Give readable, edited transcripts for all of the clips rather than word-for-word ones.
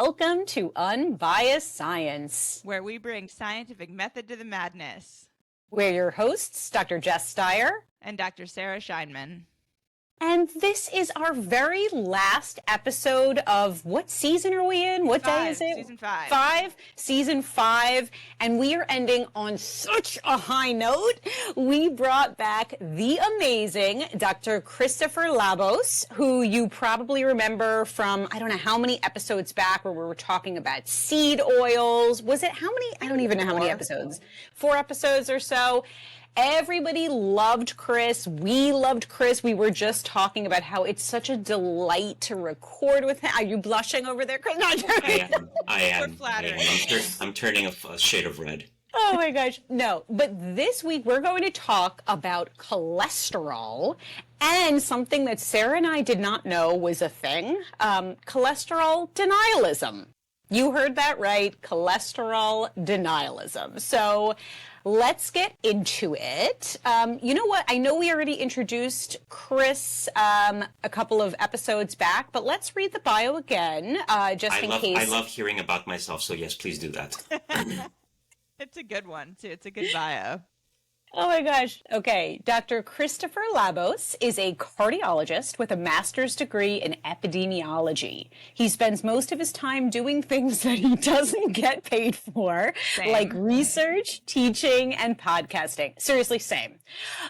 Welcome to Unbiased Science, where we bring scientific method to the madness. We're your hosts, Dr. Jess Steier and Dr. Sarah Scheinman. And this is our very last episode of what season are we in? What day is it? Season 5. Season 5. And we are ending on such a high note. We brought back the amazing Dr. Christopher Labos, who you probably remember from, I don't know how many episodes back where we were talking about seed oils. Was it how many? I don't even know how many episodes. 4 episodes or so. Everybody loved Chris. We loved Chris. We were just talking about how it's such a delight to record with him. Are you blushing over there, Chris? No, I am. I'm turning a shade of red. Oh my gosh. No, but this week we're going to talk about cholesterol and something that Sarah and I did not know was a thing, cholesterol denialism. You heard that right, cholesterol denialism. So let's get into it. You know what? I know we already introduced Chris a couple of episodes back, but let's read the bio again, just in case. I love hearing about myself, so yes, please do that. It's a good one, too. It's a good bio. Oh my gosh. Okay. Dr. Christopher Labos is a cardiologist with a master's degree in epidemiology. He spends most of his time doing things that he doesn't get paid for, like research, teaching, and podcasting. Seriously, same.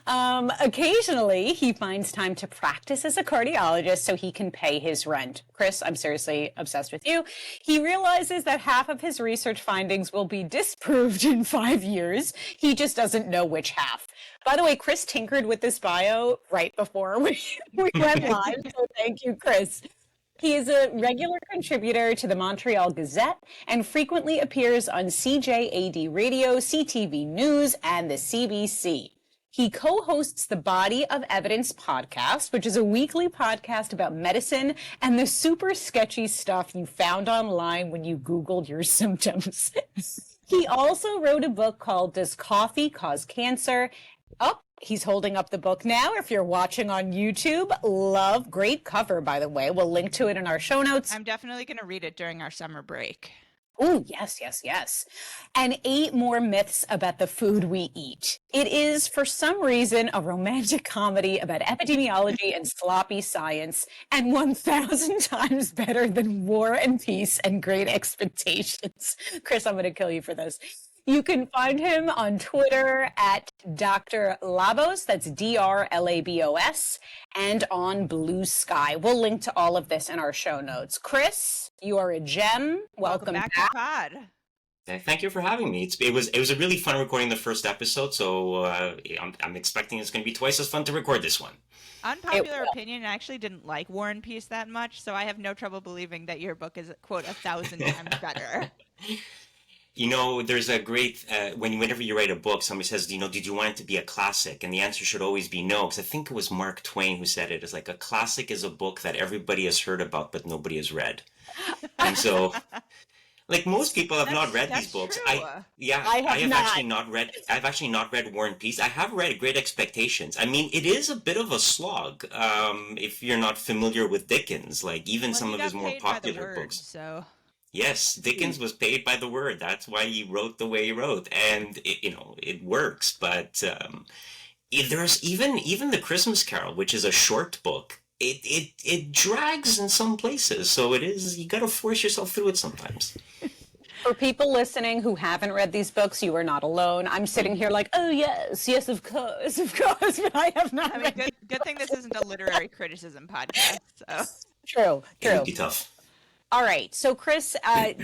Occasionally, he finds time to practice as a cardiologist so he can pay his rent. Chris, I'm seriously obsessed with you. He realizes that half of his research findings will be disproved in 5 years. He just doesn't know which half. By the way, Chris tinkered with this bio right before we went live, so thank you, Chris. He is a regular contributor to the Montreal Gazette and frequently appears on CJAD Radio, CTV News, and the CBC. He co-hosts the Body of Evidence podcast, which is a weekly podcast about medicine and the super sketchy stuff you found online when you Googled your symptoms. He also wrote a book called Does Coffee Cause Cancer? Oh, he's holding up the book now. If you're watching on YouTube, love. Great cover, by the way. We'll link to it in our show notes. I'm definitely going to read it during our summer break. Oh, yes. And 8 more myths about the food we eat. It is, for some reason, a romantic comedy about epidemiology and sloppy science, and 1,000 times better than War and Peace and Great Expectations. Chris, I'm going to kill you for this. You can find him on Twitter at Dr. Labos, that's DRLABOS, and on Blue Sky. We'll link to all of this in our show notes. Chris, you are a gem. Welcome back to the pod. Thank you for having me. It was a really fun recording the first episode, so I'm expecting it's going to be twice as fun to record this one. Unpopular opinion, I actually didn't like War and Peace that much, so I have no trouble believing that your book is, quote, 1,000 times better. You know, there's a great, whenever you write a book, somebody says, did you want it to be a classic? And the answer should always be no, because I think it was Mark Twain who said it. It's like a classic is a book that everybody has heard about, but nobody has read. And so, like most people have not read these books. True. I've actually not read War and Peace. I have read Great Expectations. I mean, it is a bit of a slog if you're not familiar with Dickens, like even some of his more popular books. So. Yes, Dickens was paid by the word. That's why he wrote the way he wrote, and it works. But there's even the Christmas Carol, which is a short book. It drags in some places, so it is. You got to force yourself through it sometimes. For people listening who haven't read these books, you are not alone. I'm sitting here like, oh yes, of course, but I have not. I mean, good thing this isn't a literary criticism podcast. So true. It would be tough. All right. So, Chris,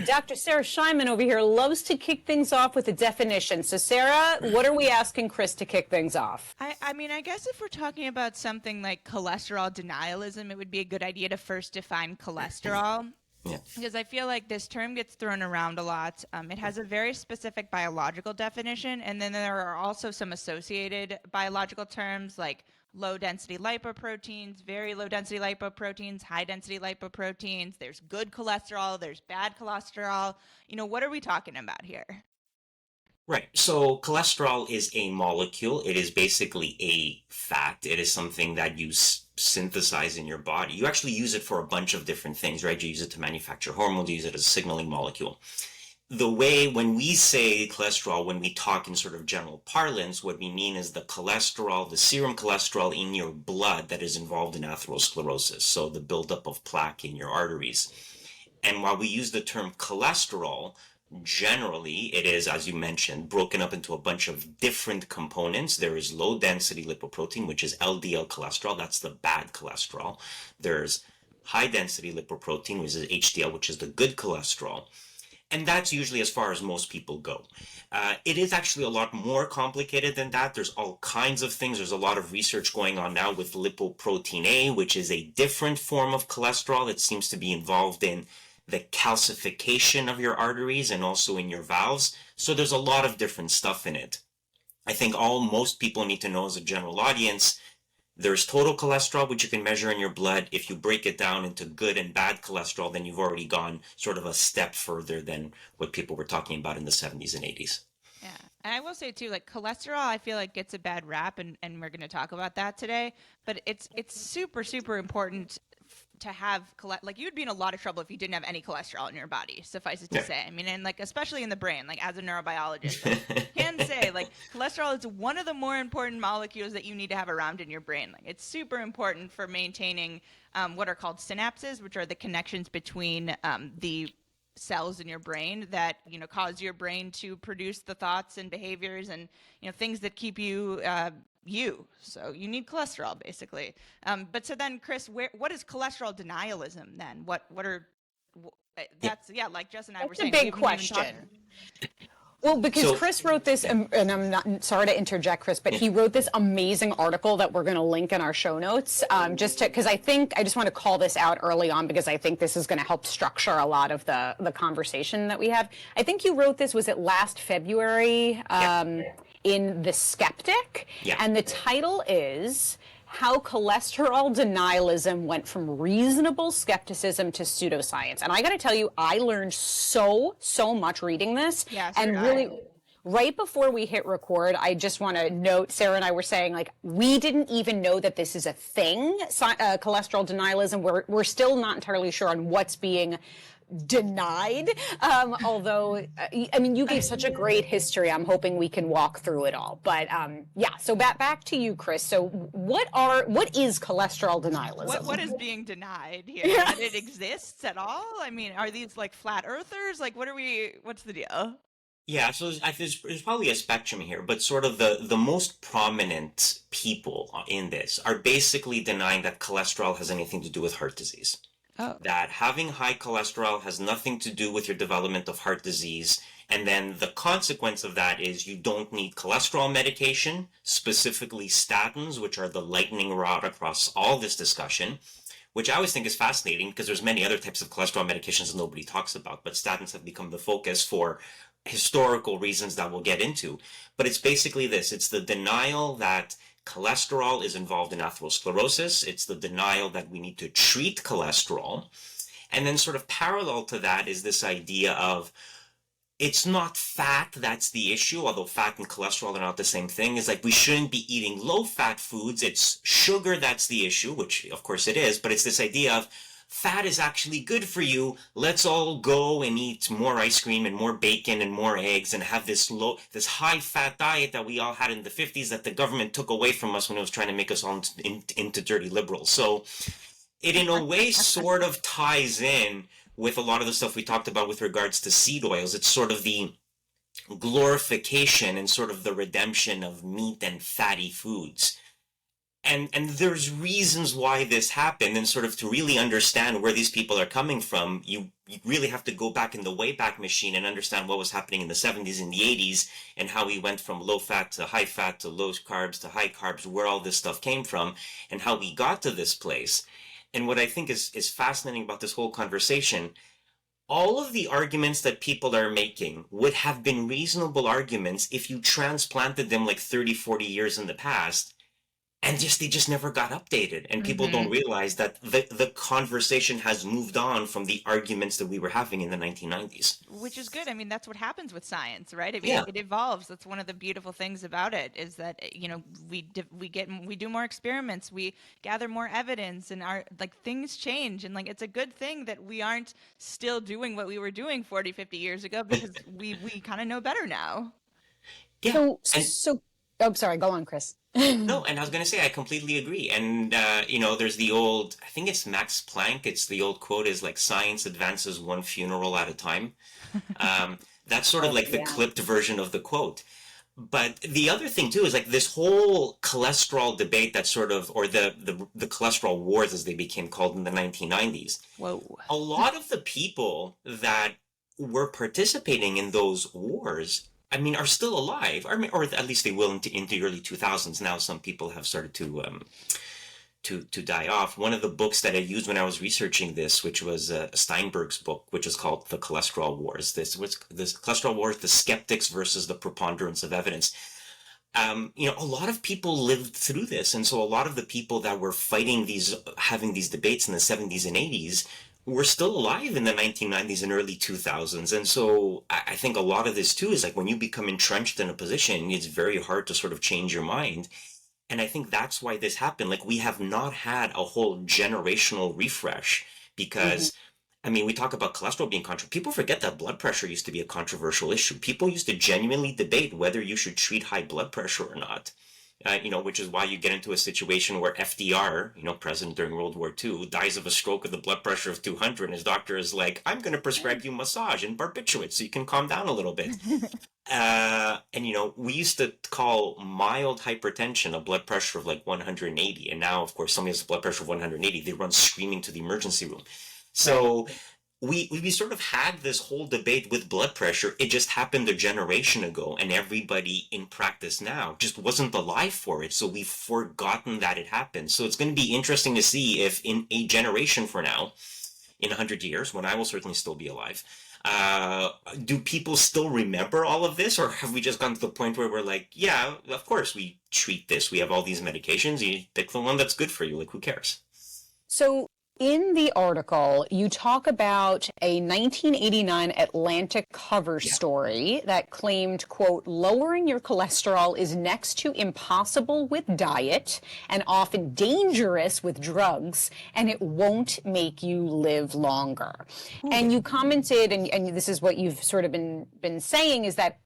Dr. Sarah Scheinman over here loves to kick things off with a definition. So, Sarah, what are we asking Chris to kick things off? I mean, I guess if we're talking about something like cholesterol denialism, it would be a good idea to first define cholesterol. Yeah. Because I feel like this term gets thrown around a lot. It has a very specific biological definition, and then there are also some associated biological terms like low-density lipoproteins, very low-density lipoproteins, high-density lipoproteins. There's good cholesterol. There's bad cholesterol. What are we talking about here? Right. So cholesterol is a molecule. It is basically a fat. It is something that you synthesize in your body. You actually use it for a bunch of different things, right? You use it to manufacture hormones, you use it as a signaling molecule. The way, when we say cholesterol, when we talk in sort of general parlance, what we mean is the cholesterol, the serum cholesterol in your blood that is involved in atherosclerosis, so the buildup of plaque in your arteries. And while we use the term cholesterol, generally it is, as you mentioned, broken up into a bunch of different components. There is low density lipoprotein, which is LDL cholesterol. That's the bad cholesterol. There's high density lipoprotein, which is HDL, which is the good cholesterol. And that's usually as far as most people go. It is actually a lot more complicated than that. There's all kinds of things. There's a lot of research going on now with lipoprotein A, which is a different form of cholesterol that seems to be involved in the calcification of your arteries and also in your valves. So there's a lot of different stuff in it. I think most people need to know as a general audience, there's total cholesterol, which you can measure in your blood. If you break it down into good and bad cholesterol, then you've already gone sort of a step further than what people were talking about in the 70s and 80s. Yeah. And I will say too, like cholesterol, I feel like gets a bad rap, and we're going to talk about that today. But it's super, super important to have like you would be in a lot of trouble if you didn't have any cholesterol in your body, suffice it to say. I mean, and like especially in the brain, like as a neurobiologist, I can say like cholesterol is one of the more important molecules that you need to have around in your brain. Like it's super important for maintaining what are called synapses, which are the connections between the cells in your brain that cause your brain to produce the thoughts and behaviors and things that keep you so you need cholesterol basically. But so then Chris, what is cholesterol denialism then? Like Jess and I were saying, that's a big question. Well, because Chris wrote this, and I'm not sorry to interject, Chris, but he wrote this amazing article that we're going to link in our show notes, because I just want to call this out early on because I think this is going to help structure a lot of the conversation that we have. I think you wrote this, was it last February, in The Skeptic? Yeah. And the title is How Cholesterol Denialism Went from Reasonable Skepticism to Pseudoscience. And I got to tell you, I learned so much reading this. Yeah, and really, right before we hit record, I just want to note, Sarah and I were saying, like, we didn't even know that this is a thing, cholesterol denialism. We're still not entirely sure on what's being denied, although I mean you gave such a great history. I'm hoping we can walk through it all, but so back to you, Chris. So what is cholesterol denialism? What is being denied here? That it exists at all? I mean, are these like flat earthers? Like what's the deal? Yeah, so there's probably a spectrum here, but sort of the most prominent people in this are basically denying that cholesterol has anything to do with heart disease. Oh. That having high cholesterol has nothing to do with your development of heart disease. And then the consequence of that is you don't need cholesterol medication, specifically statins, which are the lightning rod across all this discussion, which I always think is fascinating because there's many other types of cholesterol medications that nobody talks about, but statins have become the focus for historical reasons that we'll get into. But it's basically this. It's the denial that cholesterol is involved in atherosclerosis. It's the denial that we need to treat cholesterol. And then sort of parallel to that is this idea of it's not fat that's the issue, although fat and cholesterol are not the same thing. It's like we shouldn't be eating low-fat foods. It's sugar that's the issue, which of course it is, but it's this idea of fat is actually good for you. Let's all go and eat more ice cream and more bacon and more eggs and have this high fat diet that we all had in the 50s that the government took away from us when it was trying to make us all into dirty liberals. So it in a way sort of ties in with a lot of the stuff we talked about with regards to seed oils. It's sort of the glorification and sort of the redemption of meat and fatty foods. And there's reasons why this happened, and sort of to really understand where these people are coming from, you really have to go back in the Wayback Machine and understand what was happening in the 70s and the 80s and how we went from low fat to high fat to low carbs to high carbs, where all this stuff came from and how we got to this place. And what I think is fascinating about this whole conversation, all of the arguments that people are making would have been reasonable arguments if you transplanted them like 30, 40 years in the past. and just they just never got updated, and people Hmm. don't realize that the conversation has moved on from the arguments that we were having in the 1990s. Which is good. I mean, that's what happens with science, right? I mean, Yeah. it evolves. That's one of the beautiful things about it is that we do more experiments, we gather more evidence, and our like things change, and like it's a good thing that we aren't still doing what we were doing 40, 50 years ago because we kind of know better now. Yeah. And So, oh, sorry, go on, Chris. no, and I was going to say, I completely agree. And, there's the old, I think it's Max Planck, it's the old quote is like, science advances one funeral at a time. That's sort of Oh, like the yeah. clipped version of the quote. But the other thing too is like this whole cholesterol debate that sort of, or the cholesterol wars as they became called in the 1990s. Whoa. A lot of the people that were participating in those wars, I mean, are still alive. I mean, or at least they will into the early 2000s. Now some people have started to die off. One of the books that I used when I was researching this, which was Steinberg's book, which is called The Cholesterol Wars. This Cholesterol Wars: The Skeptics versus the Preponderance of Evidence. A lot of people lived through this, and so a lot of the people that were having these debates in the 70s and 80s were still alive in the 1990s and early 2000s. And so I think a lot of this too is like when you become entrenched in a position, it's very hard to sort of change your mind. And I think that's why this happened. Like we have not had a whole generational refresh Hmm. because, I mean, we talk about cholesterol being controversial. People forget that blood pressure used to be a controversial issue. People used to genuinely debate whether you should treat high blood pressure or not. Which is why you get into a situation where FDR, president during World War II, dies of a stroke with a blood pressure of 200, and his doctor is like, I'm going to prescribe you massage and barbiturates so you can calm down a little bit. We used to call mild hypertension a blood pressure of like 180. And now, of course, somebody has a blood pressure of 180, they run screaming to the emergency room. Right. So we sort of had this whole debate with blood pressure. It just happened a generation ago, and everybody in practice now just wasn't alive for it. So we've forgotten that it happened. So it's going to be interesting to see if in a generation from now, in 100 years, when I will certainly still be alive, uh, do people still remember all of this, or have we just gotten to the point where we're like, yeah, of course we treat this. We have all these medications. You pick the one that's good for you. Like, who cares? So, in the article, you talk about a 1989 Atlantic cover Yeah. story that claimed, quote, lowering your cholesterol is next to impossible with diet and often dangerous with drugs, and it won't make you live longer. And you commented, and this is what you've sort of been saying, is that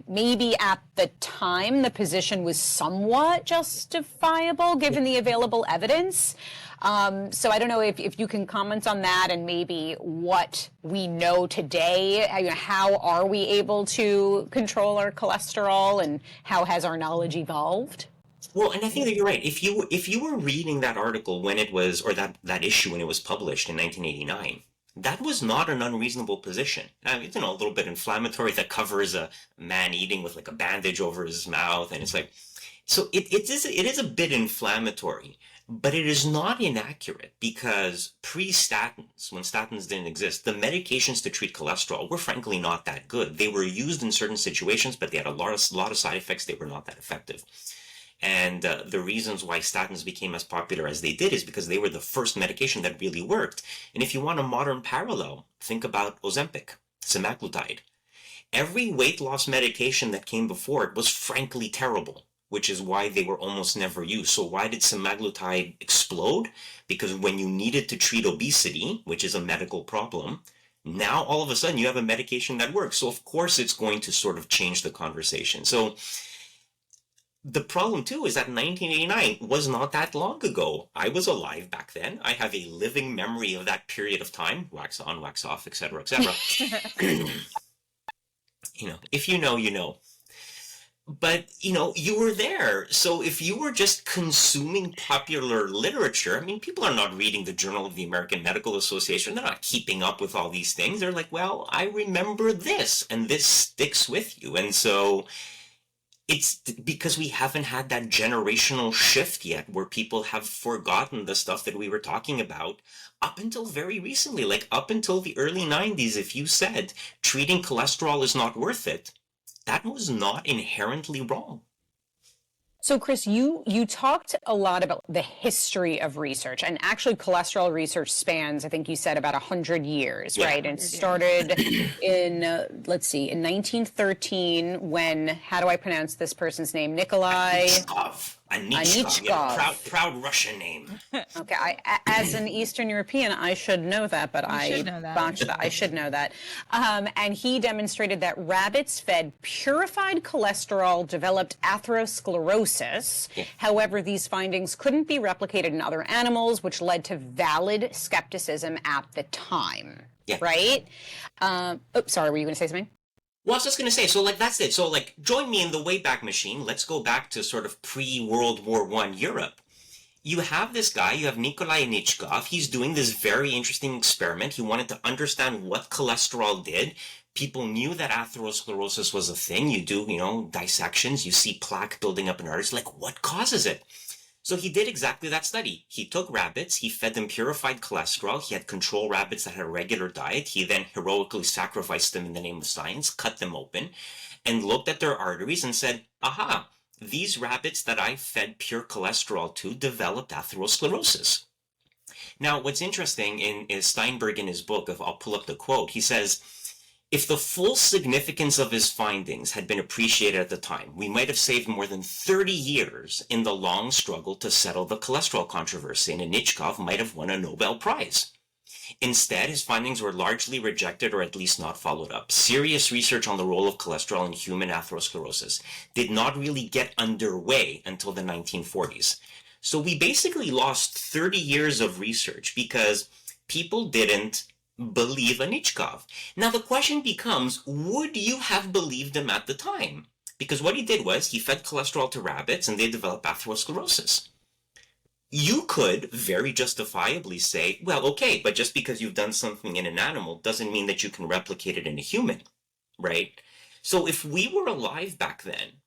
maybe at the time the position was somewhat justifiable given the available evidence. So I don't know if you can comment on that and maybe what we know today. How are we able to control our cholesterol and how has our knowledge evolved? Well, and I think that you're right. If you were reading that article when it was, or that issue when it was published in 1989, that was not an unreasonable position. I mean, it's, a little bit inflammatory. That covers a man eating with like a bandage over his mouth, and it's like, so it is a bit inflammatory, but it is not inaccurate because pre-statins, when statins didn't exist, the medications to treat cholesterol were frankly not that good. They were used in certain situations, but they had a lot of side effects. They were not that effective. And the reasons why statins became as popular as they did is because they were the first medication that really worked. And if you want a modern parallel, think about Ozempic, semaglutide. Every weight loss medication that came before it was frankly terrible, which is why they were almost never used. So why did semaglutide explode? Because when you needed to treat obesity, which is a medical problem, now all of a sudden you have a medication that works. So of course it's going to sort of change the conversation. So the problem too is that 1989 was not that long ago. I was alive back then. I have a living memory of that period of time, wax on, wax off, etc., etc. If you know, you know. But, you were there. So if you were just consuming popular literature, I mean, people are not reading the Journal of the American Medical Association. They're not keeping up with all these things. They're like, well, I remember this, and this sticks with you. And so it's because we haven't had that generational shift yet where people have forgotten the stuff that we were talking about up until very recently. Like up until the early 90s, if you said treating cholesterol is not worth it, that was not inherently wrong. So, Chris, you talked a lot about the history of research, and actually, cholesterol research spans, I think you said, about 100 years, right? And it started in let's see, in 1913, when, how do I pronounce this person's name? Nikolai Anichkov. Yeah, proud Russian name. Okay, as an Eastern European, I should know that, but I botched that. I should know that. And he demonstrated that rabbits fed purified cholesterol developed atherosclerosis. Yeah. However, these findings couldn't be replicated in other animals, which led to valid skepticism at the time. Yeah. Right? Sorry, were you going to say something? Well, I was just going to say, so like that's it. So like join me in the Wayback Machine. Let's go back to sort of pre-World War I Europe. You have this guy, you have Nikolai Anichkov. He's doing this very interesting experiment. He wanted to understand what cholesterol did. People knew that atherosclerosis was a thing. You do, dissections, you see plaque building up in arteries. Like, what causes it? So he did exactly that study. He took rabbits, he fed them purified cholesterol, he had control rabbits that had a regular diet, he then heroically sacrificed them in the name of science, cut them open, and looked at their arteries and said, aha, these rabbits that I fed pure cholesterol to developed atherosclerosis. Now, what's interesting is Steinberg in his book, I'll pull up the quote, he says, if the full significance of his findings had been appreciated at the time, we might have saved more than 30 years in the long struggle to settle the cholesterol controversy, and Anichkov might have won a Nobel Prize. Instead, his findings were largely rejected or at least not followed up. Serious research on the role of cholesterol in human atherosclerosis did not really get underway until the 1940s. So we basically lost 30 years of research because people didn't believe Anichkov. Now the question becomes, would you have believed him at the time? Because what he did was he fed cholesterol to rabbits and they developed atherosclerosis. You could very justifiably say, well, okay, but just because you've done something in an animal doesn't mean that you can replicate it in a human, right? So if we were alive back then,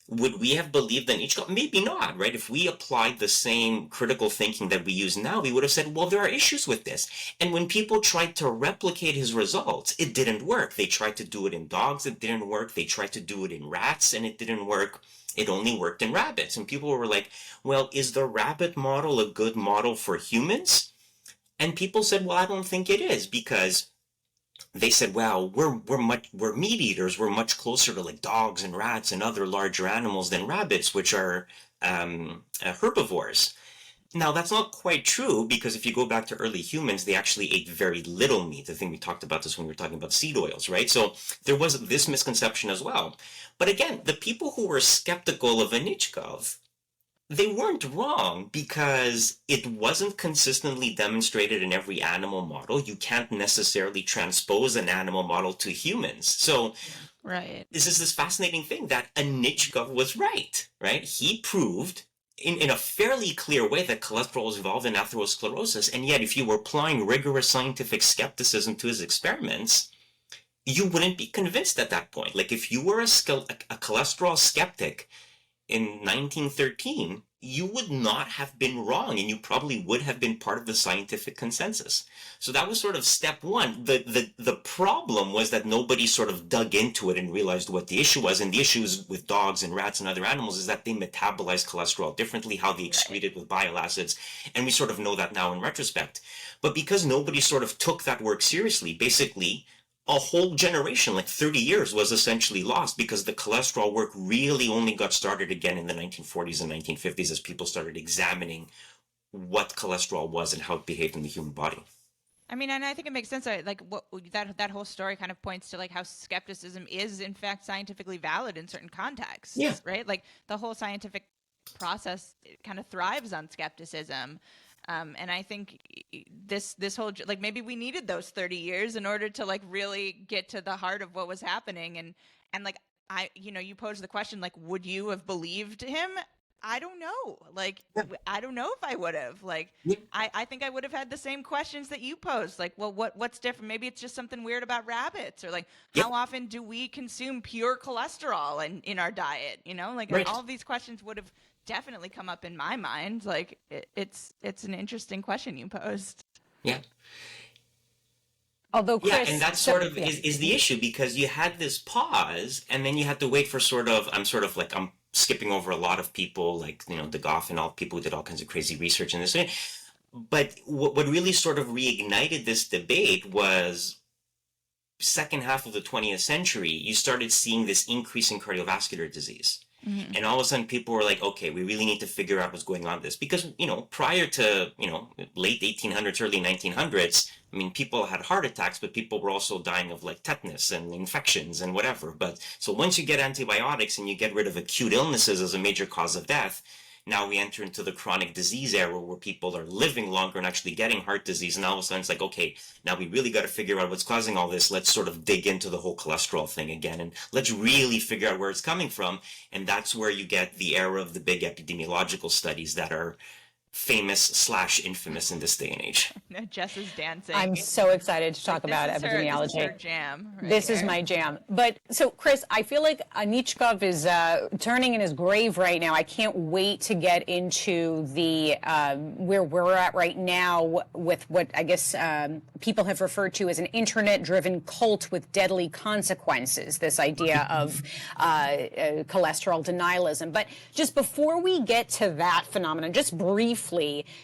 would we have believed Anichkov? Maybe not, right? If we applied the same critical thinking that we use now, we would have said, well, there are issues with this. And when people tried to replicate his results, it didn't work. They tried to do it in dogs, it didn't work. They tried to do it in rats, and it didn't work. It only worked in rabbits. And people were like, well, is the rabbit model a good model for humans? And people said, well, I don't think it is, because they said, well, we're meat eaters. We're much closer to like dogs and rats and other larger animals than rabbits, which are herbivores. Now, that's not quite true, because if you go back to early humans, they actually ate very little meat. I think we talked about this when we were talking about seed oils, right? So there was this misconception as well. But again, the people who were skeptical of Anichkov, they weren't wrong, because it wasn't consistently demonstrated in every animal model. You can't necessarily transpose an animal model to humans. So right. This is this fascinating thing that Anichkov was right? He proved in a fairly clear way that cholesterol is involved in atherosclerosis. And yet, if you were applying rigorous scientific skepticism to his experiments, you wouldn't be convinced at that point. Like if you were a cholesterol skeptic in 1913, you would not have been wrong, and you probably would have been part of the scientific consensus. So that was sort of step one. The problem was that nobody sort of dug into it and realized what the issue was. And the issues with dogs and rats and other animals is that they metabolize cholesterol differently, how they excrete it with bile acids. And we sort of know that now in retrospect. But because nobody sort of took that work seriously, basically a whole generation, like 30 years, was essentially lost, because the cholesterol work really only got started again in the 1940s and 1950s as people started examining what cholesterol was and how it behaved in the human body. I mean, and I think it makes sense. Like that whole story kind of points to like how skepticism is in fact scientifically valid in certain contexts, right? Like the whole scientific process kind of thrives on skepticism. And I think this whole, like, maybe we needed those 30 years in order to like really get to the heart of what was happening. And like, you posed the question, like, would you have believed him? I don't know. Like, I don't know if I would have. Like, I think I would have had the same questions that you posed. Like, well, what's different? Maybe it's just something weird about rabbits, or like, how often do we consume pure cholesterol in our diet? Like all of these questions would have definitely come up in my mind. Like it's an interesting question you posed. Yeah. Although Chris, and that sort of is the issue, because you had this pause and then you had to wait for I'm skipping over a lot of people like, De Goff and all people who did all kinds of crazy research in this. But what really sort of reignited this debate was second half of the 20th century, you started seeing this increase in cardiovascular disease. Mm-hmm. And all of a sudden people were like, okay, we really need to figure out what's going on with this. Because, prior to, late 1800s, early 1900s, I mean, people had heart attacks, but people were also dying of like tetanus and infections and whatever. But so once you get antibiotics and you get rid of acute illnesses as a major cause of death, now we enter into the chronic disease era where people are living longer and actually getting heart disease. And all of a sudden it's like, okay, now we really got to figure out what's causing all this. Let's sort of dig into the whole cholesterol thing again. And let's really figure out where it's coming from. And that's where you get the era of the big epidemiological studies that are famous/infamous in this day and age. Jess is dancing. I'm so excited to talk about epidemiology. This is her jam. This is my jam. But so, Chris, I feel like Anichkov is turning in his grave right now. I can't wait to get into the where we're at right now with what I guess people have referred to as an internet-driven cult with deadly consequences. This idea of cholesterol denialism. But just before we get to that phenomenon, just briefly.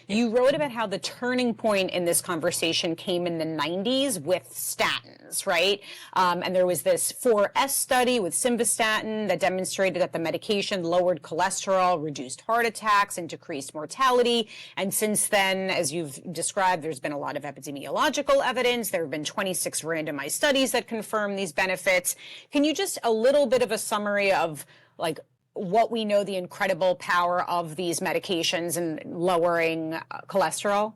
You wrote about how the turning point in this conversation came in the 90s with statins, right? And there was this 4S study with simvastatin that demonstrated that the medication lowered cholesterol, reduced heart attacks, and decreased mortality. And since then, as you've described, there's been a lot of epidemiological evidence. There have been 26 randomized studies that confirm these benefits. Can you just a little bit of a summary of like what we know the incredible power of these medications in lowering cholesterol?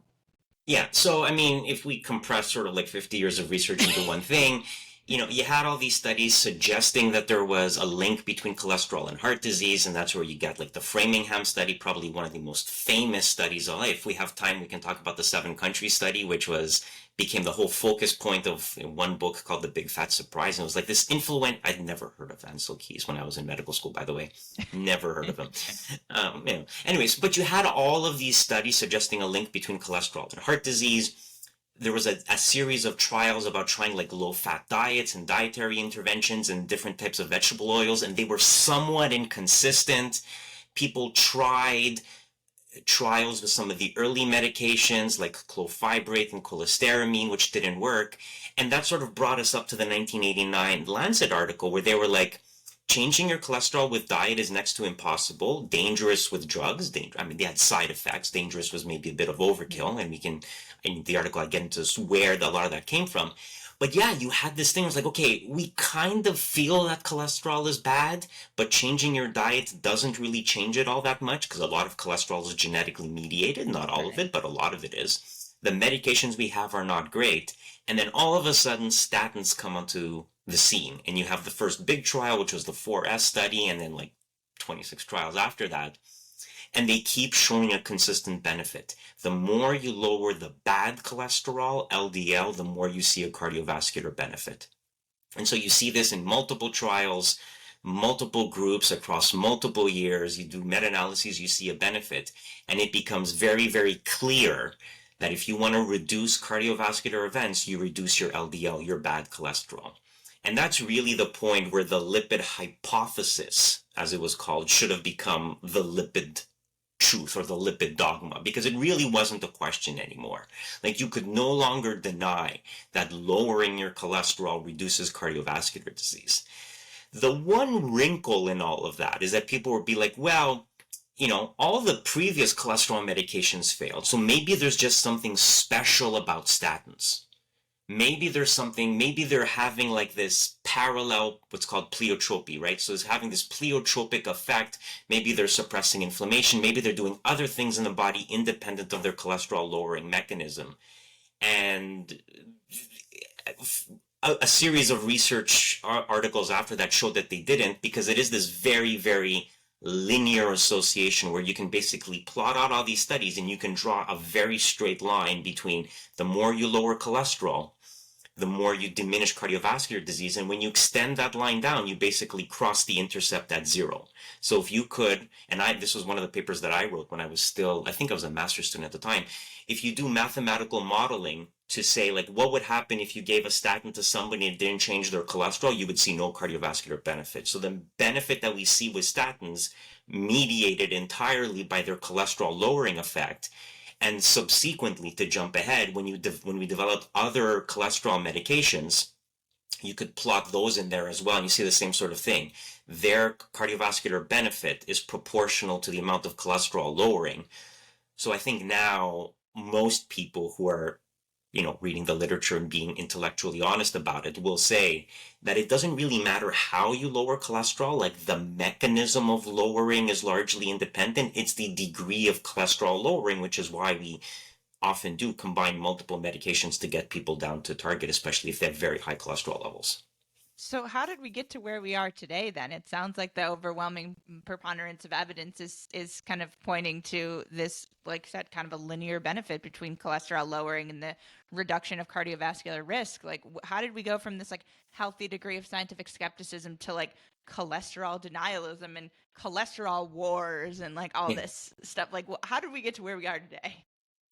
Yeah. So, I mean, if we compress sort of like 50 years of research into one thing, you had all these studies suggesting that there was a link between cholesterol and heart disease, and that's where you get like the Framingham study, probably one of the most famous studies. If we have time, we can talk about the 7-country study, which became the whole focus point of one book called The Big Fat Surprise. And it was like this I'd never heard of Ansel Keys when I was in medical school, by the way. Never heard of him. Anyways, but you had all of these studies suggesting a link between cholesterol and heart disease. There was a series of trials about trying like low-fat diets and dietary interventions and different types of vegetable oils, and they were somewhat inconsistent. People tried trials with some of the early medications like clofibrate and cholestyramine, which didn't work. And that sort of brought us up to the 1989 Lancet article where they were like, changing your cholesterol with diet is next to impossible, dangerous with drugs. They had side effects. Dangerous was maybe a bit of overkill. And in the article, I get into where a lot of that came from. But yeah, you had this thing. It was like, okay, we kind of feel that cholesterol is bad, but changing your diet doesn't really change it all that much because a lot of cholesterol is genetically mediated. Not all of it, but a lot of it is. The medications we have are not great. And then all of a sudden, statins come onto the scene. And you have the first big trial, which was the 4S study, and then like 26 trials after that. And they keep showing a consistent benefit. The more you lower the bad cholesterol, LDL, the more you see a cardiovascular benefit. And so you see this in multiple trials, multiple groups across multiple years. You do meta-analyses, you see a benefit. And it becomes very, very clear that if you want to reduce cardiovascular events, you reduce your LDL, your bad cholesterol. And that's really the point where the lipid hypothesis, as it was called, should have become the lipid truth or the lipid dogma, because it really wasn't a question anymore. Like you could no longer deny that lowering your cholesterol reduces cardiovascular disease. The one wrinkle in all of that is that people would be like, well, all the previous cholesterol medications failed, so maybe there's just something special about statins. Maybe they're having like this parallel, what's called pleiotropy, right? So it's having this pleiotropic effect. Maybe they're suppressing inflammation. Maybe they're doing other things in the body independent of their cholesterol lowering mechanism. And a series of research articles after that showed that they didn't, because it is this very, very linear association where you can basically plot out all these studies and you can draw a very straight line between the more you lower cholesterol, the more you diminish cardiovascular disease. And when you extend that line down, you basically cross the intercept at zero. So if you could, and this was one of the papers that I wrote when I was still, I think I was a master's student at the time. If you do mathematical modeling to say, like, what would happen if you gave a statin to somebody and didn't change their cholesterol, you would see no cardiovascular benefit. So the benefit that we see with statins mediated entirely by their cholesterol lowering effect. And subsequently, to jump ahead, when we developed other cholesterol medications, you could plot those in there as well, and you see the same sort of thing. Their cardiovascular benefit is proportional to the amount of cholesterol lowering. So I think now most people who are, reading the literature and being intellectually honest about it will say that it doesn't really matter how you lower cholesterol. Like, the mechanism of lowering is largely independent. It's the degree of cholesterol lowering, which is why we often do combine multiple medications to get people down to target, especially if they have very high cholesterol levels. So how did we get to where we are today then? It sounds like the overwhelming preponderance of evidence is kind of pointing to this, like I said, kind of a linear benefit between cholesterol lowering and the reduction of cardiovascular risk. Like, how did we go from this like healthy degree of scientific skepticism to like cholesterol denialism and cholesterol wars and like all this stuff? Like, how did we get to where we are today?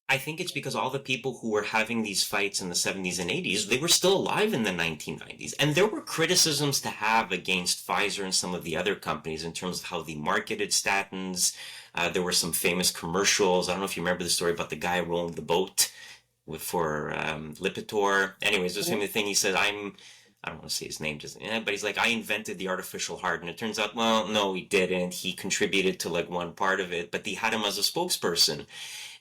I think it's because all the people who were having these fights in the 70s and 80s, they were still alive in the 1990s. And there were criticisms to have against Pfizer and some of the other companies in terms of how they marketed statins. There were some famous commercials. I don't know if you remember the story about the guy rowing the boat for Lipitor. Anyways, there's the thing he said, I don't want to say his name, but he's like, I invented the artificial heart. And it turns out, well, no, he didn't. He contributed to like one part of it, but they had him as a spokesperson.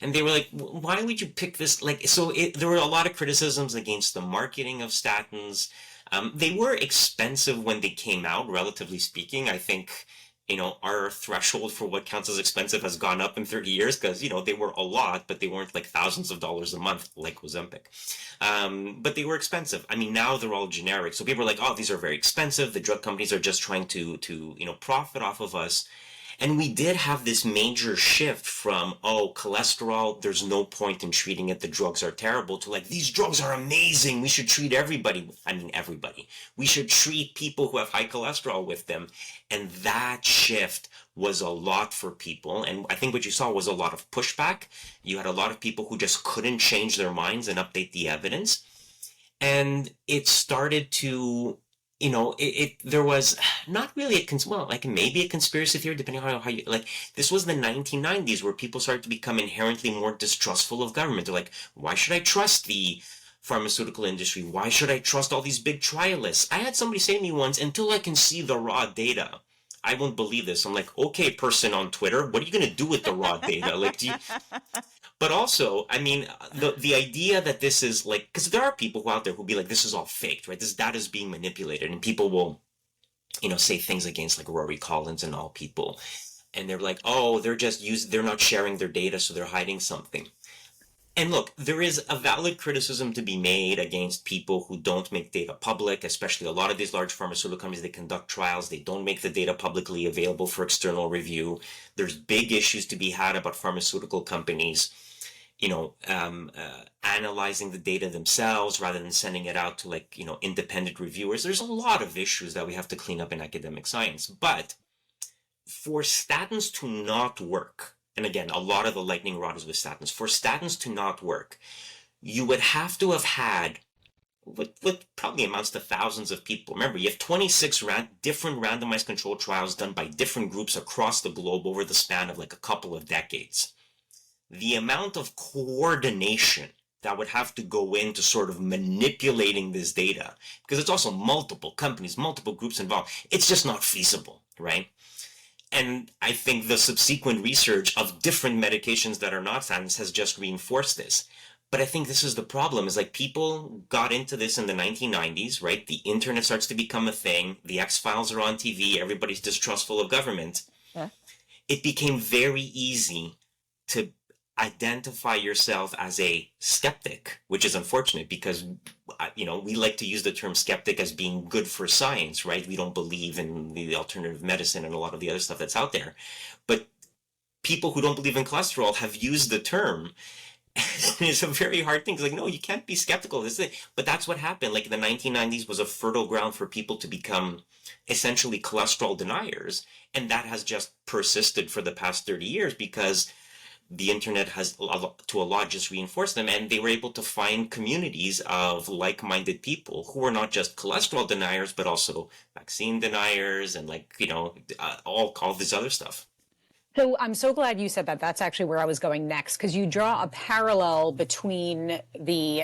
And they were like, why would you pick this? There were a lot of criticisms against the marketing of statins. They were expensive when they came out, relatively speaking. I think, our threshold for what counts as expensive has gone up in 30 years because, they were a lot, but they weren't like thousands of dollars a month like Ozempic. But they were expensive. I mean, now they're all generic. So people are like, oh, these are very expensive. The drug companies are just trying to profit off of us. And we did have this major shift from, cholesterol, there's no point in treating it, the drugs are terrible, to like, these drugs are amazing, we should treat everybody. I mean, everybody. We should treat people who have high cholesterol with them. And that shift was a lot for people. And I think what you saw was a lot of pushback. You had a lot of people who just couldn't change their minds and update the evidence. And it started to... there was not really maybe a conspiracy theory, depending on how you, this was the 1990s where people started to become inherently more distrustful of government. They're like, why should I trust the pharmaceutical industry? Why should I trust all these big trialists? I had somebody say to me once, until I can see the raw data, I won't believe this. I'm like, okay, person on Twitter, what are you going to do with the raw data? But also, I mean, the idea that this is like, because there are people out there who'll be like, this is all faked, right? This data is being manipulated, and people will, say things against like Rory Collins and all people, and they're like, oh, they're not sharing their data, so they're hiding something. And look, there is a valid criticism to be made against people who don't make data public, especially a lot of these large pharmaceutical companies, they conduct trials, they don't make the data publicly available for external review. There's big issues to be had about pharmaceutical companies, analyzing the data themselves rather than sending it out to independent reviewers. There's a lot of issues that we have to clean up in academic science. But for statins to not work, and again, a lot of the lightning rod is with statins. For statins to not work, you would have to have had what probably amounts to thousands of people. Remember, you have 26 different randomized controlled trials done by different groups across the globe over the span of a couple of decades. The amount of coordination that would have to go into sort of manipulating this data, because it's also multiple companies, multiple groups involved, it's just not feasible, right? And I think the subsequent research of different medications that are not statins has just reinforced this. But I think this is the problem, is people got into this in the 1990s, right? The internet starts to become a thing. The X-Files are on TV. Everybody's distrustful of government. Yeah. It became very easy to identify yourself as a skeptic, which is unfortunate because, we like to use the term skeptic as being good for science, right? We don't believe in the alternative medicine and a lot of the other stuff that's out there. But people who don't believe in cholesterol have used the term. it's a very hard thing. It's like, no, you can't be skeptical. But that's what happened. Like the 1990s was a fertile ground for people to become essentially cholesterol deniers. And that has just persisted for the past 30 years because the internet has to a lot just reinforced them, and they were able to find communities of like-minded people who were not just cholesterol deniers but also vaccine deniers and all this other stuff. So I'm so glad you said that. That's actually where I was going next, because you draw a parallel between the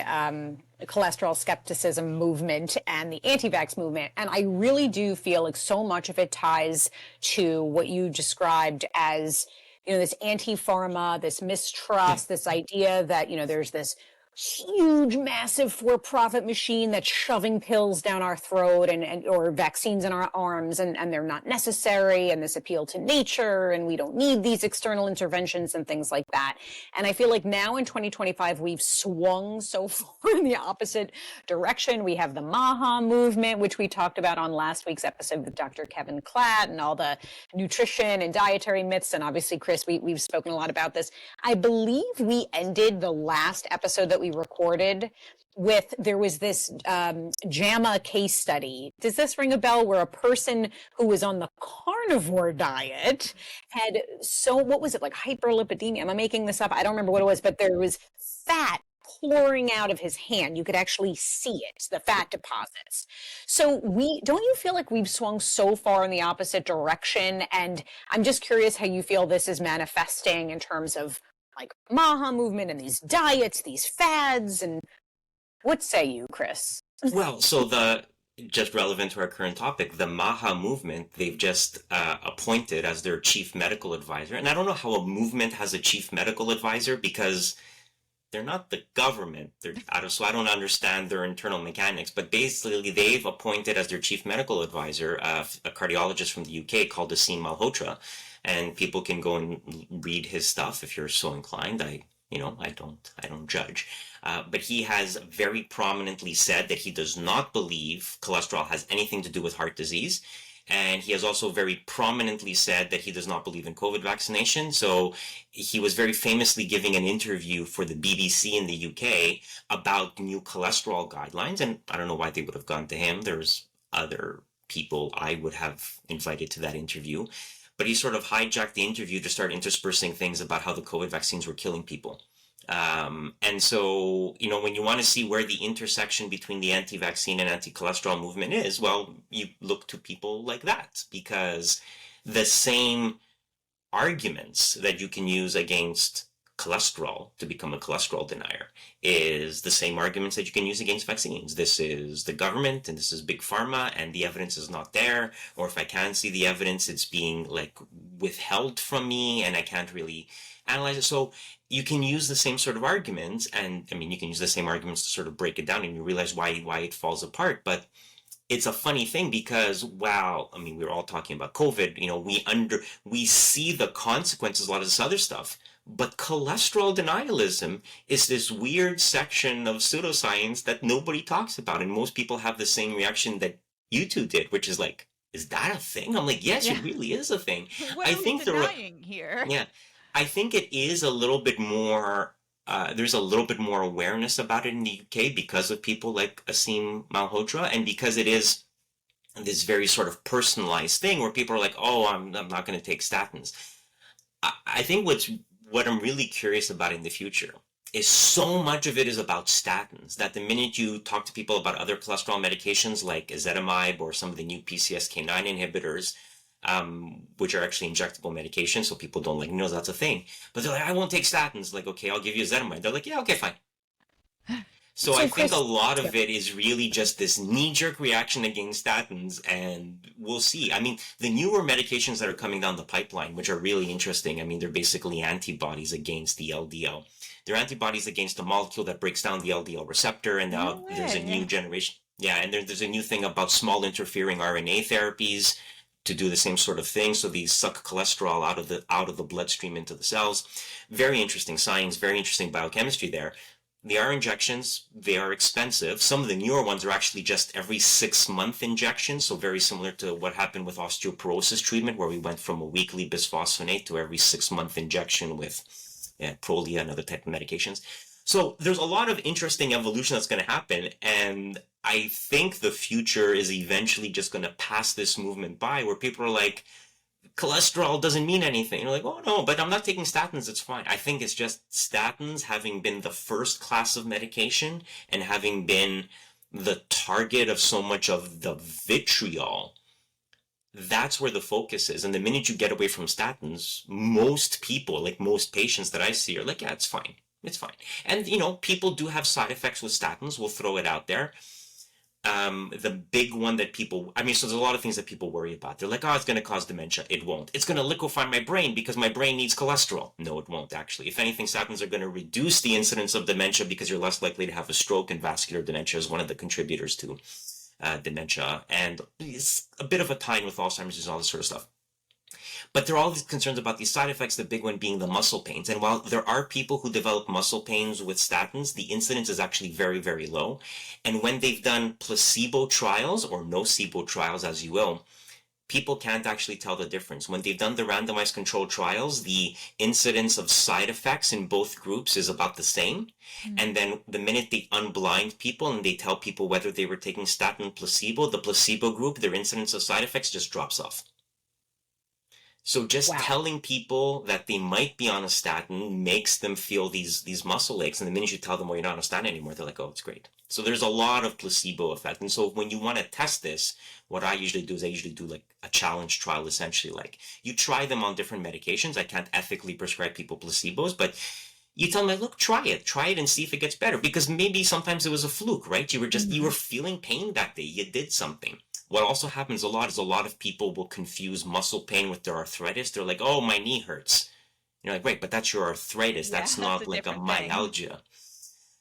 cholesterol skepticism movement and the anti-vax movement. And I really do feel like so much of it ties to what you described as, this anti-pharma, this mistrust, this idea that, there's this huge, massive for-profit machine that's shoving pills down our throat or vaccines in our arms, and they're not necessary, and this appeal to nature, and we don't need these external interventions and things like that. And I feel like now in 2025, we've swung so far in the opposite direction. We have the MAHA movement, which we talked about on last week's episode with Dr. Kevin Klatt, and all the nutrition and dietary myths. And obviously, Chris, we've spoken a lot about this. I believe we ended the last episode that we recorded with, there was this JAMA case study. Does this ring a bell? Where a person who was on the carnivore diet had what was it, like hyperlipidemia? Am I making this up? I don't remember what it was, but there was fat pouring out of his hand. You could actually see it, the fat deposits. So don't you feel like we've swung so far in the opposite direction? And I'm just curious how you feel this is manifesting in terms of like MAHA movement and these diets, these fads, and what say you, Chris? Well, so just relevant to our current topic, the MAHA movement, they've just appointed as their chief medical advisor. And I don't know how a movement has a chief medical advisor because they're not the government. So I don't understand their internal mechanics. But basically, they've appointed as their chief medical advisor a cardiologist from the UK called Asim Malhotra. And people can go and read his stuff if you're so inclined. I don't judge. But he has very prominently said that he does not believe cholesterol has anything to do with heart disease. And he has also very prominently said that he does not believe in COVID vaccination. So he was very famously giving an interview for the BBC in the UK about new cholesterol guidelines. And I don't know why they would have gone to him. There's other people I would have invited to that interview. But he sort of hijacked the interview to start interspersing things about how the COVID vaccines were killing people. And so, when you want to see where the intersection between the anti-vaccine and anti-cholesterol movement is, well, you look to people like that, because the same arguments that you can use against cholesterol to become a cholesterol denier is the same arguments that you can use against vaccines. This is the government and this is big pharma and the evidence is not there. Or if I can see the evidence, it's being withheld from me and I can't really analyze it. So you can use the same sort of arguments, and you can use the same arguments to sort of break it down and you realize why it falls apart. But it's a funny thing because, we're all talking about COVID, we see the consequences, a lot of this other stuff. But cholesterol denialism is this weird section of pseudoscience that nobody talks about. And most people have the same reaction that you two did, which is like, is that a thing? I'm like, yes, it really is a thing. What I are we think denying here? Yeah, I think it is a little bit more, there's a little bit more awareness about it in the UK because of people like Asim Malhotra, and because it is this very sort of personalized thing where people are like, oh, I'm not going to take statins. I think what I'm really curious about in the future is so much of it is about statins that the minute you talk to people about other cholesterol medications like ezetimibe or some of the new PCSK9 inhibitors, which are actually injectable medications, so people don't know that's a thing. But they're like, I won't take statins. Like, okay, I'll give you ezetimibe. They're like, yeah, okay, fine. So I think a lot of it is really just this knee-jerk reaction against statins, and we'll see. The newer medications that are coming down the pipeline, which are really interesting, they're basically antibodies against the LDL. They're antibodies against a molecule that breaks down the LDL receptor, and now there's a new generation. Yeah, and there's a new thing about small interfering RNA therapies to do the same sort of thing. So these suck cholesterol out of the bloodstream into the cells. Very interesting science, very interesting biochemistry there. They are injections. They are expensive. Some of the newer ones are actually just every 6-month injections. So very similar to what happened with osteoporosis treatment, where we went from a weekly bisphosphonate to every 6-month injection with Prolia and other type of medications. So there's a lot of interesting evolution that's going to happen, and I think the future is eventually just going to pass this movement by where people are like, cholesterol doesn't mean anything. You're like, oh no, but I'm not taking statins, it's fine. I think it's just statins having been the first class of medication and having been the target of so much of the vitriol. That's where the focus is. And the minute you get away from statins, most people, like most patients that I see, are like, yeah, it's fine. It's fine. And, people do have side effects with statins. We'll throw it out there. The big one that so there's a lot of things that people worry about. They're like, oh, it's going to cause dementia. It won't. It's going to liquefy my brain because my brain needs cholesterol. No, it won't, actually. If anything, statins are going to reduce the incidence of dementia because you're less likely to have a stroke, and vascular dementia is one of the contributors to dementia. And it's a bit of a tie-in with Alzheimer's and all this sort of stuff. But there are all these concerns about these side effects, the big one being the muscle pains. And while there are people who develop muscle pains with statins, the incidence is actually very, very low. And when they've done placebo trials, or nocebo trials, as you will, people can't actually tell the difference. When they've done the randomized controlled trials, the incidence of side effects in both groups is about the same. Mm-hmm. And then the minute they unblind people and they tell people whether they were taking statin placebo, the placebo group, their incidence of side effects just drops off. So just telling people that they might be on a statin makes them feel these muscle aches. And the minute you tell them, well, you're not on a statin anymore, they're like, oh, it's great. So there's a lot of placebo effect. And so when you want to test this, what I usually do is I usually do like a challenge trial, essentially. Like you try them on different medications. I can't ethically prescribe people placebos, but you tell them, like, look, try it and see if it gets better. Because maybe sometimes it was a fluke, right? You were feeling pain that day. You did something. What also happens a lot is a lot of people will confuse muscle pain with their arthritis. They're like, oh, my knee hurts. You're like, wait, but that's your arthritis. That's not like a myalgia.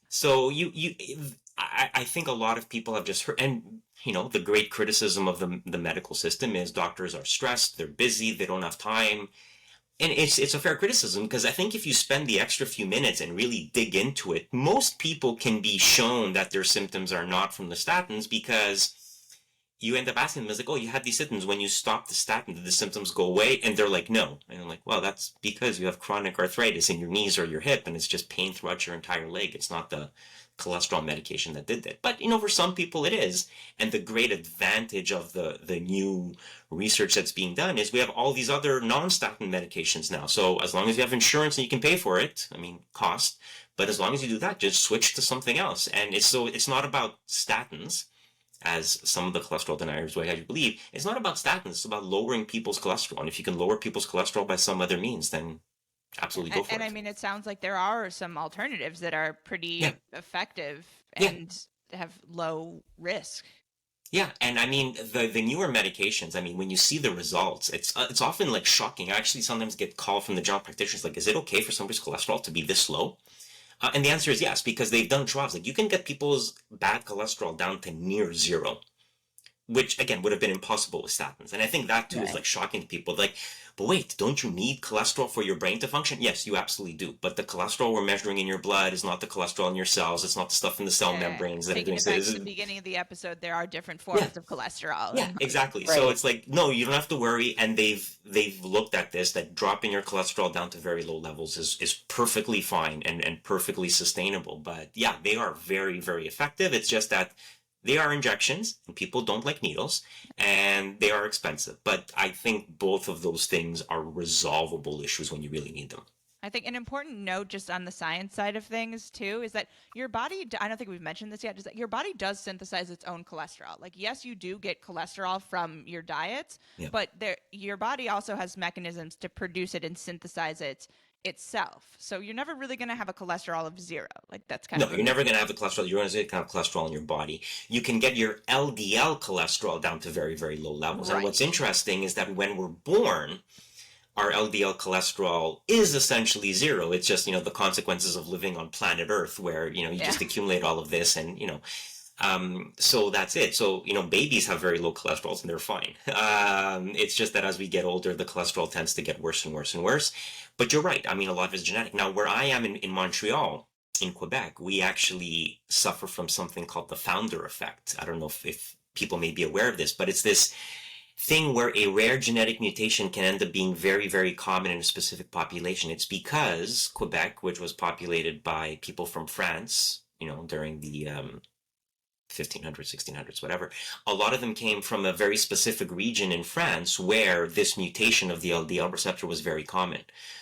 So I think a lot of people have just heard, and the great criticism of the medical system is doctors are stressed, they're busy, they don't have time. And it's a fair criticism, because I think if you spend the extra few minutes and really dig into it, most people can be shown that their symptoms are not from the statins, because you end up asking them, it's like, oh, you had these symptoms. When you stop the statin, did the symptoms go away? And they're like, no. And I'm like, well, that's because you have chronic arthritis in your knees or your hip, and it's just pain throughout your entire leg. It's not the cholesterol medication that did that. But, for some people it is. And the great advantage of the new research that's being done is we have all these other non-statin medications now. So as long as you have insurance and you can pay for it, cost, but as long as you do that, just switch to something else. And it's not about statins, as some of the cholesterol deniers will have you believe. It's not about statins, it's about lowering people's cholesterol. And if you can lower people's cholesterol by some other means, then absolutely go for it. And it sounds like there are some alternatives that are pretty effective and have low risk. Yeah, and the newer medications, when you see the results, it's often like shocking. I actually sometimes get called from the general practitioners like, is it okay for somebody's cholesterol to be this low? And the answer is yes, because they've done trials. Like you can get people's bad cholesterol down to near zero, which again would have been impossible with statins. And I think that too is like shocking to people. Like, but wait, don't you need cholesterol for your brain to function? Yes, you absolutely do. But the cholesterol we're measuring in your blood is not the cholesterol in your cells. It's not the stuff in the cell membranes that are doing this. At the beginning of the episode, there are different forms of cholesterol. Yeah, exactly. Right. So it's like, no, you don't have to worry. And they've looked at this, that dropping your cholesterol down to very low levels is perfectly fine and perfectly sustainable. But yeah, they are very, very effective. It's just that they are injections, and people don't like needles, and they are expensive. But I think both of those things are resolvable issues when you really need them. I think an important note just on the science side of things, too, is that your body, I don't think we've mentioned this yet, is that your body does synthesize its own cholesterol. Like, yes, you do get cholesterol from your diets, but your body also has mechanisms to produce it and synthesize it itself. So you're never really going to have a cholesterol of zero. Like that's kind of... No, you're never going to have the cholesterol. You're going to have cholesterol in your body. You can get your LDL cholesterol down to very, very low levels. Right. And what's interesting is that when we're born, our LDL cholesterol is essentially zero. It's just, the consequences of living on planet Earth where, you just accumulate all of this and, so that's it. So, babies have very low cholesterols and they're fine. It's just that as we get older, the cholesterol tends to get worse and worse and worse. But you're right. A lot of it is genetic. Now, where I am in Montreal, in Quebec, we actually suffer from something called the founder effect. I don't know if people may be aware of this, but it's this thing where a rare genetic mutation can end up being very, very common in a specific population. It's because Quebec, which was populated by people from France, during the 1500s, 1600s, whatever, a lot of them came from a very specific region in France where this mutation of the LDL receptor was very common.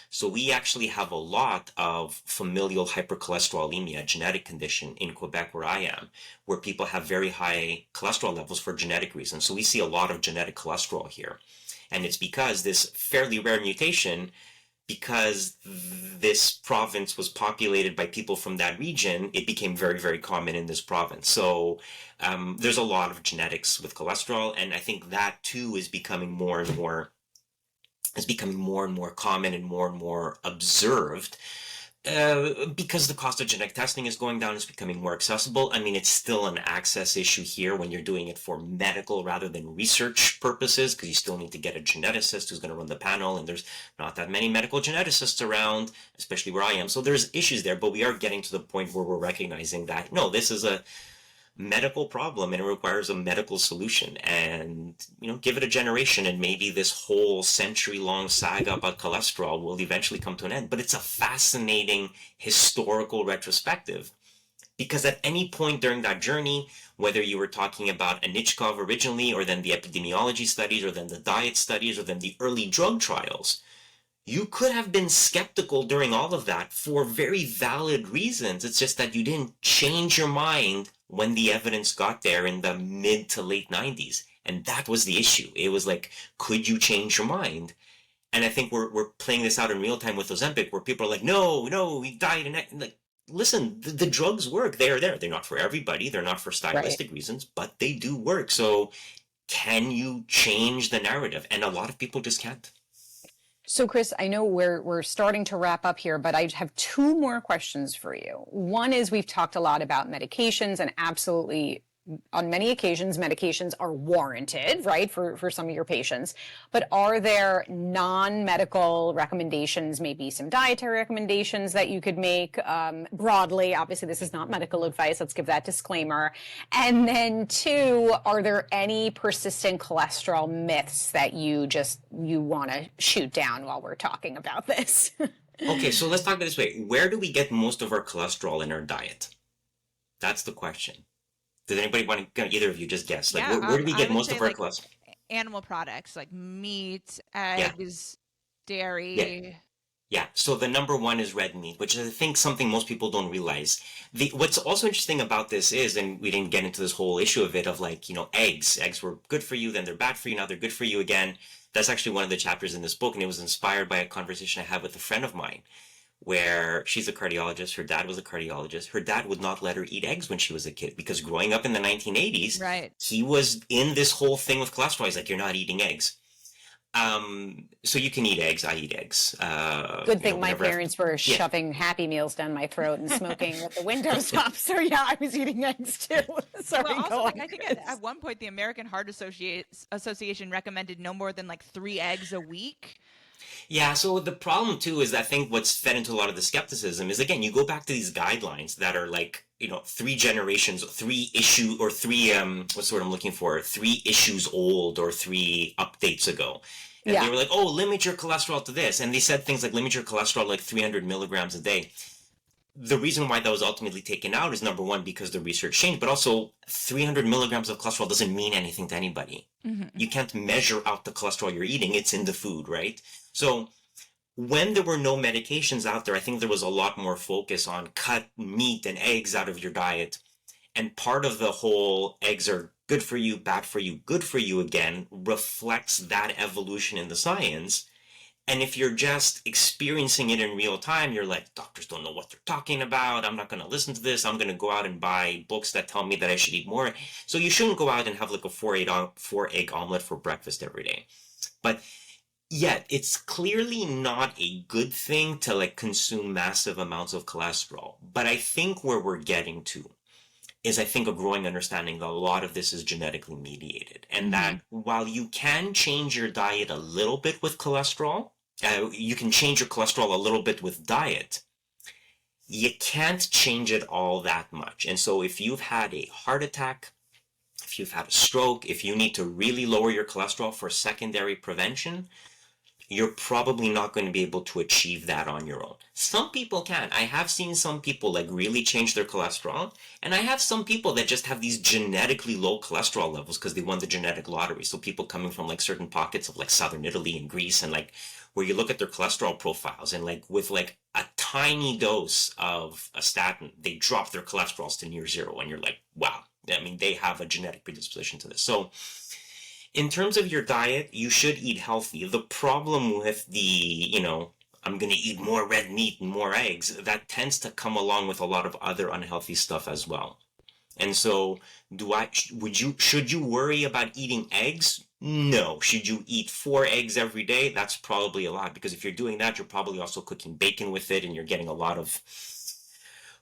So we actually have a lot of familial hypercholesterolemia, a genetic condition in Quebec where I am, where people have very high cholesterol levels for genetic reasons. So we see a lot of genetic cholesterol here. And it's because this fairly rare mutation, because this province was populated by people from that region, it became very, very common in this province. So there's a lot of genetics with cholesterol, and I think that too is becoming more and more common and more observed. Because the cost of genetic testing is going down, it's becoming more accessible. I mean, it's still an access issue here when you're doing it for medical rather than research purposes, because you still need to get a geneticist who's going to run the panel, and there's not that many medical geneticists around, especially where I am. So there's issues there, but we are getting to the point where we're recognizing that, no, this is a medical problem and it requires a medical solution, and give it a generation and maybe this whole century-long saga about cholesterol will eventually come to an end. But it's a fascinating historical retrospective, because at any point during that journey, whether you were talking about Anichkov originally, or then the epidemiology studies, or then the diet studies, or then the early drug trials, you could have been skeptical during all of that for very valid reasons. It's just that you didn't change your mind when the evidence got there in the mid to late 90s. And that was the issue. It was like, could you change your mind? And I think we're playing this out in real time with Ozempic, where people are like, no, we died. And like, listen, the drugs work. They're there. They're not for everybody. They're not for stylistic reasons, but they do work. So can you change the narrative? And a lot of people just can't. So, Chris, I know we're starting to wrap up here, but I have two more questions for you. One is, we've talked a lot about medications, and absolutely, on many occasions, medications are warranted, right, for some of your patients. But are there non-medical recommendations, maybe some dietary recommendations that you could make broadly? Obviously, this is not medical advice. Let's give that disclaimer. And then two, are there any persistent cholesterol myths that you want to shoot down while we're talking about this? Okay, so let's talk about it this way. Where do we get most of our cholesterol in our diet? That's the question. Does anybody want to, either of you just guess? Like, Yeah, where do we I get would most say of our like cholesterol? animal products like meat, eggs, dairy. Yeah, so the number one is red meat, which is, I think, something most people don't realize. What's also interesting about this is, and we didn't get into this whole issue of it, of like, eggs. Eggs were good for you, then they're bad for you, now they're good for you again. That's actually one of the chapters in this book, and it was inspired by a conversation I had with a friend of mine, where she's a cardiologist, her dad was a cardiologist. Her dad would not let her eat eggs when she was a kid, because growing up in the 1980s, Right. he was in this whole thing with cholesterol. He's like, you're not eating eggs. So you can eat eggs. I eat eggs. Good thing my parents were shoving Happy Meals down my throat and smoking with the windows up. So yeah, I was eating eggs too. Sorry, Well, also, go like, on, I think Chris. at one point the American Heart Association recommended no more than like 3 eggs a week. Yeah, so the problem too is, I think what's fed into a lot of the skepticism is, again, you go back to these guidelines that are like, 3 generations, 3 issue, or 3, what's the word I'm looking for? 3 issues old, or 3 updates ago. And they were like, oh, limit your cholesterol to this. And they said things like, limit your cholesterol like 300 milligrams a day. The reason why that was ultimately taken out is, number one, because the research changed, but also 300 milligrams of cholesterol doesn't mean anything to anybody. Mm-hmm. You can't measure out the cholesterol you're eating. It's in the food, right? So when there were no medications out there, I think there was a lot more focus on cut meat and eggs out of your diet. And part of the whole eggs are good for you, bad for you, good for you again reflects that evolution in the science. And if you're just experiencing it in real time, you're like, doctors don't know what they're talking about. I'm not going to listen to this. I'm going to go out and buy books that tell me that I should eat more. So you shouldn't go out and have like a 4-egg omelet for breakfast every day. But yet, it's clearly not a good thing to like consume massive amounts of cholesterol. But I think where we're getting to is, I think, a growing understanding that a lot of this is genetically mediated. And that while you can change your diet a little bit with cholesterol, you can change your cholesterol a little bit with diet, you can't change it all that much. And so if you've had a heart attack, if you've had a stroke, if you need to really lower your cholesterol for secondary prevention, you're probably not going to be able to achieve that on your own. Some people can. I have seen some people like really change their cholesterol, and I have some people that just have these genetically low cholesterol levels because they won the genetic lottery. So people coming from like certain pockets of like southern Italy and Greece, and like where you look at their cholesterol profiles, and like with like a tiny dose of a statin, they drop their cholesterols to near zero, and you're like, wow. I mean, they have a genetic predisposition to this. So in terms of your diet, you should eat healthy. The problem with I'm going to eat more red meat and more eggs, that tends to come along with a lot of other unhealthy stuff as well. And so should you worry about eating eggs? No. Should you eat 4 eggs every day? That's probably a lot, because if you're doing that, you're probably also cooking bacon with it, and you're getting a lot of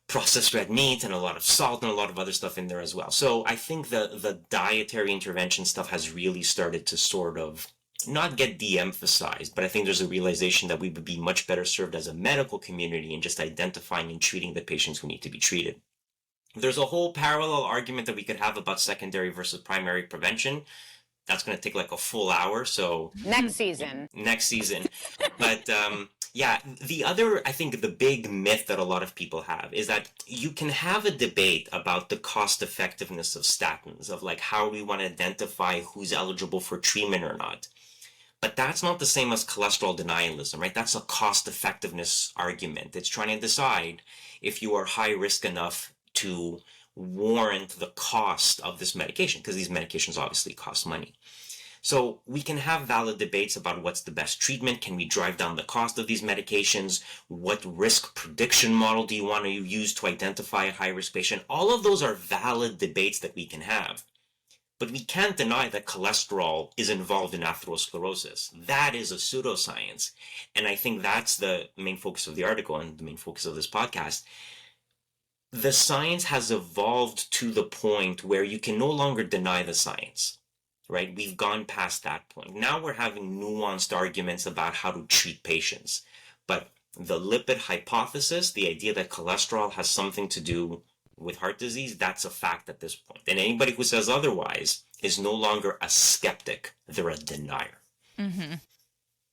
processed red meat and a lot of salt and a lot of other stuff in there as well. So I think the dietary intervention stuff has really started to sort of not get de-emphasized, but I think there's a realization that we would be much better served as a medical community in just identifying and treating the patients who need to be treated. There's a whole parallel argument that we could have about secondary versus primary prevention. That's going to take like a full hour. So Next season. But yeah, I think the big myth that a lot of people have is that you can have a debate about the cost effectiveness of statins, of like how we want to identify who's eligible for treatment or not. But that's not the same as cholesterol denialism, right? That's a cost effectiveness argument. It's trying to decide if you are high risk enough to warrant the cost of this medication, because these medications obviously cost money. So we can have valid debates about what's the best treatment. Can we drive down the cost of these medications? What risk prediction model do you want to use to identify a high-risk patient? All of those are valid debates that we can have. But we can't deny that cholesterol is involved in atherosclerosis. That is a pseudoscience. And I think that's the main focus of the article and the main focus of this podcast. The science has evolved to the point where you can no longer deny the science. Right? We've gone past that point. Now we're having nuanced arguments about how to treat patients. But the lipid hypothesis, the idea that cholesterol has something to do with heart disease, that's a fact at this point. And anybody who says otherwise is no longer a skeptic. They're a denier. Mm-hmm.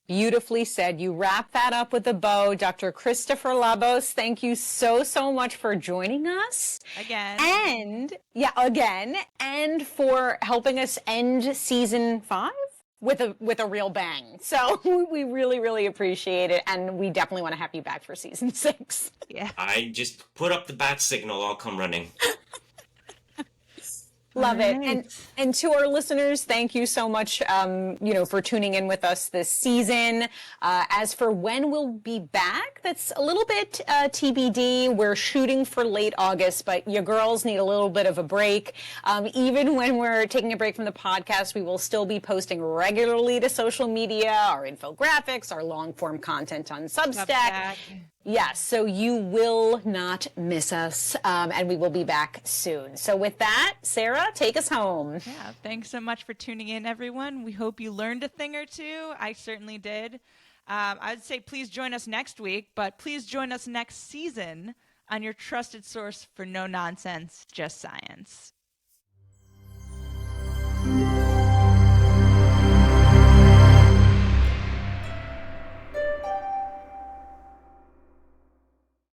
Beautifully said. You wrap that up with a bow. Dr. Christopher Labos, thank you so much for joining us. Again. And for helping us end season 5 with a real bang. So we really appreciate it. And we definitely want to have you back for season 6. Yeah. I just put up the bat signal. I'll come running. Love it. And to our listeners, thank you so much, for tuning in with us this season. As for when we'll be back, that's a little bit TBD. We're shooting for late August, but you girls need a little bit of a break. Even when we're taking a break from the podcast, we will still be posting regularly to social media, our infographics, our long-form content on Substack. Yes, so you will not miss us, and we will be back soon. So with that, Sarah, take us home. Yeah, thanks so much for tuning in, everyone. We hope you learned a thing or two. I certainly did. I'd say please join us next week, but please join us next season on your trusted source for no nonsense, just science.